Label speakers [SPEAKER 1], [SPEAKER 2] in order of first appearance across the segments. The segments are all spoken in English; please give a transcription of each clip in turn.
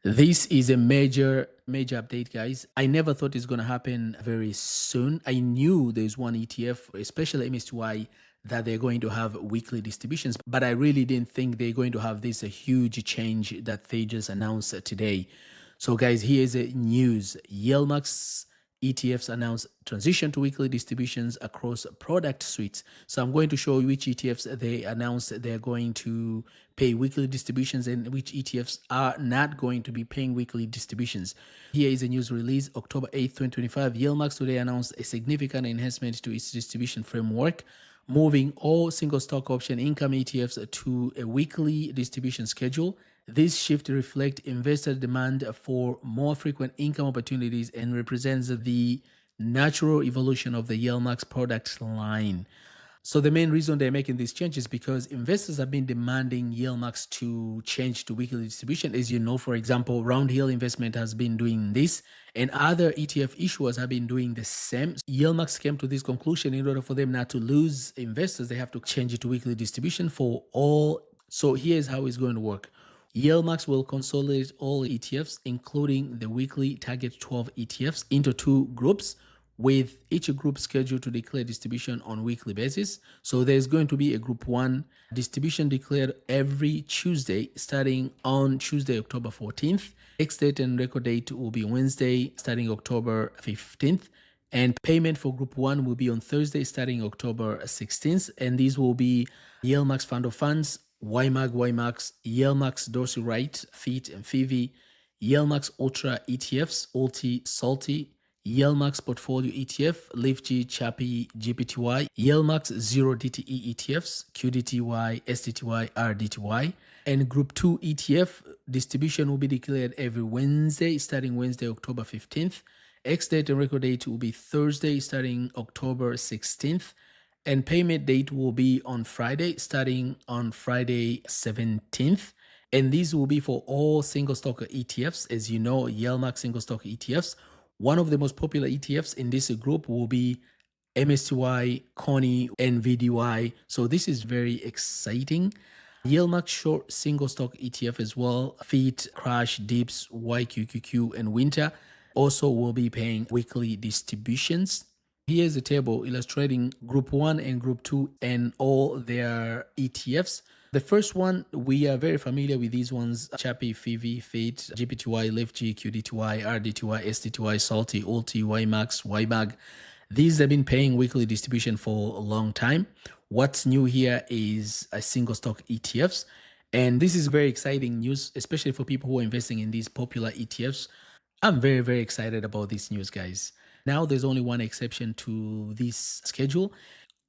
[SPEAKER 1] This is a major update, guys. I never thought it's going to happen very soon. I knew there's one ETF, especially MSTY, that they're going to have weekly distributions, but I really didn't think they're going to have this a huge change that they just announced today. So, guys, here's a news. YieldMax ETFs announce transition to weekly distributions across product suites. So I'm going to show you which ETFs they announced they're going to pay weekly distributions and which ETFs are not going to be paying weekly distributions. Here is a news release, October 8th, 2025. YieldMax today announced a significant enhancement to its distribution framework, moving all single stock option income ETFs to a weekly distribution schedule. This shift reflects investor demand for more frequent income opportunities and represents the natural evolution of the YieldMax product line. So the main reason they're making this change is because investors have been demanding YieldMax to change to weekly distribution. As you know, for example, Round Hill Investment has been doing this, and other ETF issuers have been doing the same. YieldMax came to this conclusion: in order for them not to lose investors, they have to change it to weekly distribution for all. So here's how it's going to work. YieldMax will consolidate all ETFs, including the weekly Target 12 ETFs, into two groups, with each group scheduled to declare distribution on a weekly basis. So there's going to be a group 1 distribution declared every Tuesday, starting on Tuesday, October 14th. Ex-date and record date will be Wednesday, starting October 15th. And payment for group 1 will be on Thursday, starting October 16th. And these will be YieldMax Fund of Funds, YMAG, YMAX, YieldMax Dorsey Wright, FEET and FEVI, YieldMax Ultra ETFs, ULTY, SALTY, YieldMax Portfolio ETF, LIFG, CHAPI, GPTY, YieldMax Zero DTE ETFs, qdte, STTY, RDTY, and Group 2 ETF distribution will be declared every Wednesday, starting Wednesday, October 15th. Ex-date and record date will be Thursday, starting October 16th. And payment date will be on Friday, starting on Friday 17th. And these will be for all single stock ETFs. As you know, YieldMax single stock ETFs. One of the most popular ETFs in this group will be MSTY, CONI, and VDY. So this is very exciting. YieldMax short single stock ETF as well. FEET, Crash, Dips, YQQQ, and Winter also will be paying weekly distributions. Here's a table illustrating Group 1 and Group 2 and all their ETFs. The first one, we are very familiar with these ones: CHAPI, FEVI, FEET, GPTY, LIFG, qdte, RDTY, STTY, SALTY, ULTY, YMAX, YMAG. These have been paying weekly distribution for a long time. What's new here is a single stock ETFs. And this is very exciting news, especially for people who are investing in these popular ETFs. I'm very, very excited about this news, guys. Now, there's only one exception to this schedule.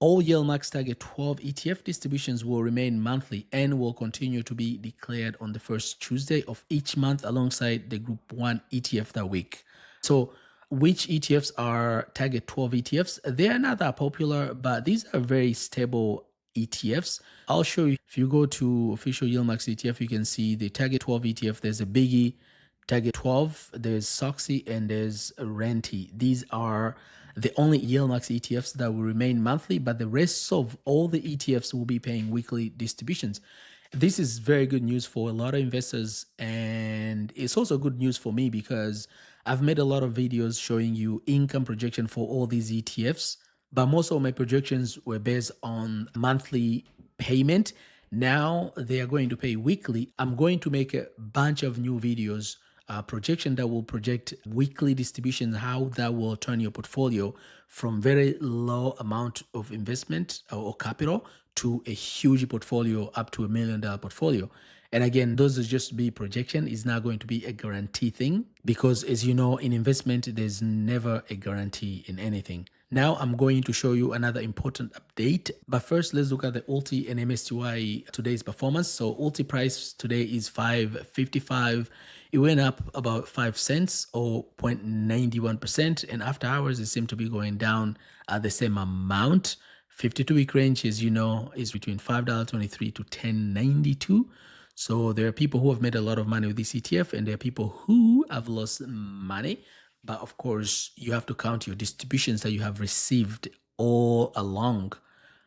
[SPEAKER 1] All YieldMax Target 12 ETF distributions will remain monthly and will continue to be declared on the first Tuesday of each month alongside the Group 1 ETF that week. So, which ETFs are Target 12 ETFs? They are not that popular, but these are very stable ETFs. I'll show you. If you go to official YieldMax ETF, you can see the Target 12 ETF. There's a biggie, Target 12, there's SOXY, and there's Renti. These are the only YieldMax ETFs that will remain monthly, but the rest of all the ETFs will be paying weekly distributions. This is very good news for a lot of investors, and it's also good news for me because I've made a lot of videos showing you income projection for all these ETFs, but most of my projections were based on monthly payment. Now they are going to pay weekly. I'm going to make a bunch of new videos, projection that will project weekly distributions, how that will turn your portfolio from very low amount of investment or capital to a huge portfolio up to $1 million portfolio. And again, those will just be projection. It's not going to be a guarantee thing because, as you know, in investment, there's never a guarantee in anything. Now I'm going to show you another important update. But first, let's look at the ULTY and MSTY today's performance. So ULTY price today is $5.55. It went up about 5 cents or 0.91%. And after hours, it seemed to be going down at the same amount. 52-week range, as you know, is between $5.23 to $10.92. So there are people who have made a lot of money with this ETF, and there are people who have lost money. But of course, you have to count your distributions that you have received all along.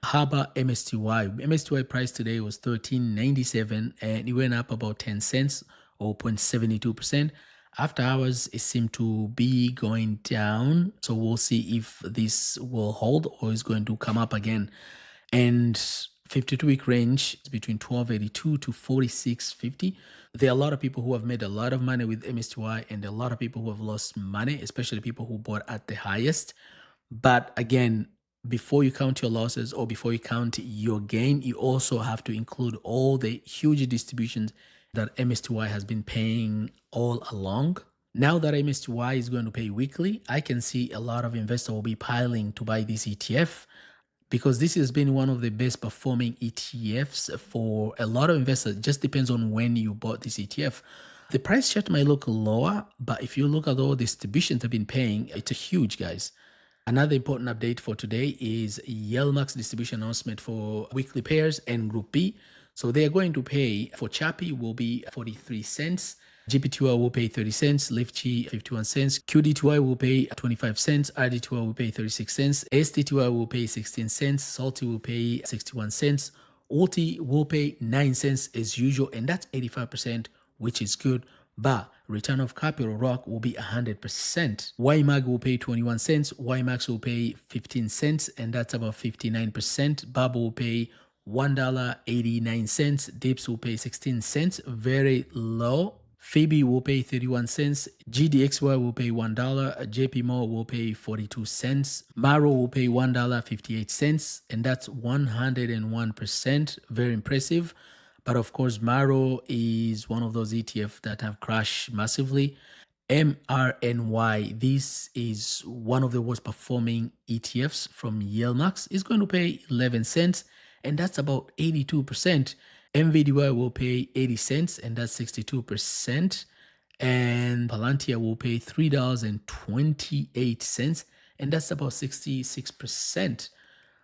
[SPEAKER 1] How about MSTY? MSTY price today was $13.97, and it went up about 10 cents or 0.72%. After hours, it seemed to be going down. So we'll see if this will hold or is going to come up again. And 52-week range is between 1282 to 4650. There are a lot of people who have made a lot of money with MSTY, and there are a lot of people who have lost money, especially people who bought at the highest. But again, before you count your losses or before you count your gain, you also have to include all the huge distributions that MSTY has been paying all along. Now that MSTY is going to pay weekly, I can see a lot of investors will be piling to buy this ETF, because this has been one of the best performing ETFs for a lot of investors. It just depends on when you bought this ETF. The price chart might look lower, but if you look at all the distributions they've been paying, it's a huge, guys. Another important update for today is YieldMax distribution announcement for weekly pairs and Group B. So they are going to pay for Chappy will be 43 cents. GPTY will pay 30 cents, LIFTY 51 cents, qdte will pay 25 cents, RDTY will pay 36 cents, STTY will pay 16 cents, SALTY will pay 61 cents, ULTY will pay 9 cents as usual, and that's 85%, which is good. But return of capital ROC will be 100%. YMAG will pay 21 cents, YMAX will pay 15 cents, and that's about 59%. BAB will pay $1.89. Dips will pay 16 cents, very low. fepi will pay 31 cents. GDXY will pay $1. JPMO will pay 42 cents. MARO will pay $1.58, and that's 101%. Very impressive. But of course, MARO is one of those ETFs that have crashed massively. MRNY, this is one of the worst performing ETFs from YieldMax, is going to pay 11 cents, and that's about 82%. MVDY will pay 80 cents, and that's 62%. And Palantir will pay $3.28, and that's about 66%.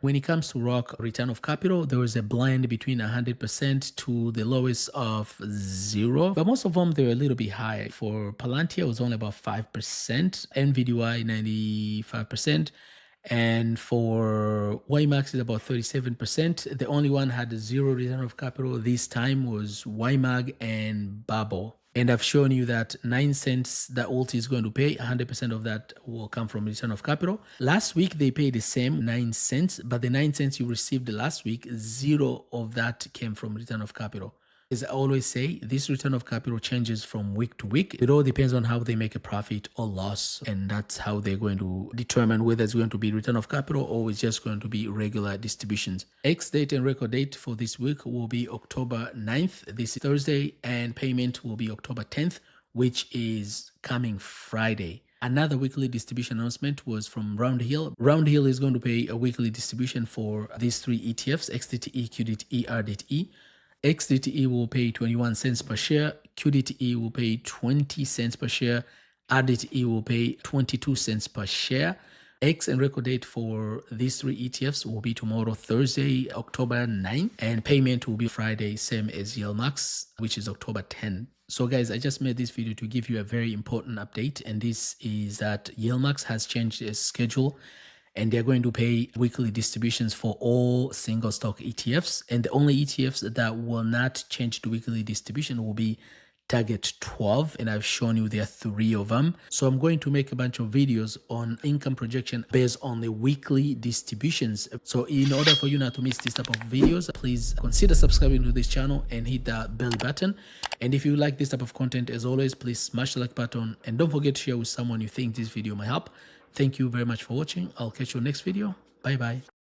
[SPEAKER 1] When it comes to ROC return of capital, there was a blend between 100% to the lowest of 0. But most of them, they were a little bit high. For Palantir, it was only about 5%. NVDY, 95%. And for YMAX, it's about 37%. The only one had 0 return of capital this time was YMAG and Bubble. And I've shown you that 9 cents that ULTY is going to pay, 100% of that will come from return of capital. Last week, they paid the same 9 cents, but the 9 cents you received last week, 0 of that came from return of capital. As I always say, this return of capital changes from week to week. It all depends on how they make a profit or loss, and that's how they're going to determine whether it's going to be return of capital or it's just going to be regular distributions. Ex-date and record date for this week will be October 9th, this is Thursday, and payment will be October 10th, which is coming Friday. Another weekly distribution announcement was from Roundhill. Roundhill is going to pay a weekly distribution for these 3 ETFs, XDTE, qdte, RDTE. XDTE will pay 21 cents per share, qdte will pay 20 cents per share, RDTE will pay 22 cents per share. X and record date for these 3 ETFs will be tomorrow, Thursday, October 9, and payment will be Friday, same as YieldMax, which is October 10. So guys, I just made this video to give you a very important update, and this is that YieldMax has changed its schedule, and they're going to pay weekly distributions for all single stock ETFs. And the only ETFs that will not change to weekly distribution will be Target 12, and I've shown you there are 3 of them. So I'm going to make a bunch of videos on income projection based on the weekly distributions. So in order for you not to miss this type of videos, please consider subscribing to this channel and hit that bell button. And if you like this type of content, as always, please smash the like button and don't forget to share with someone you think this video might help. Thank you very much for watching. I'll catch you next video. Bye bye.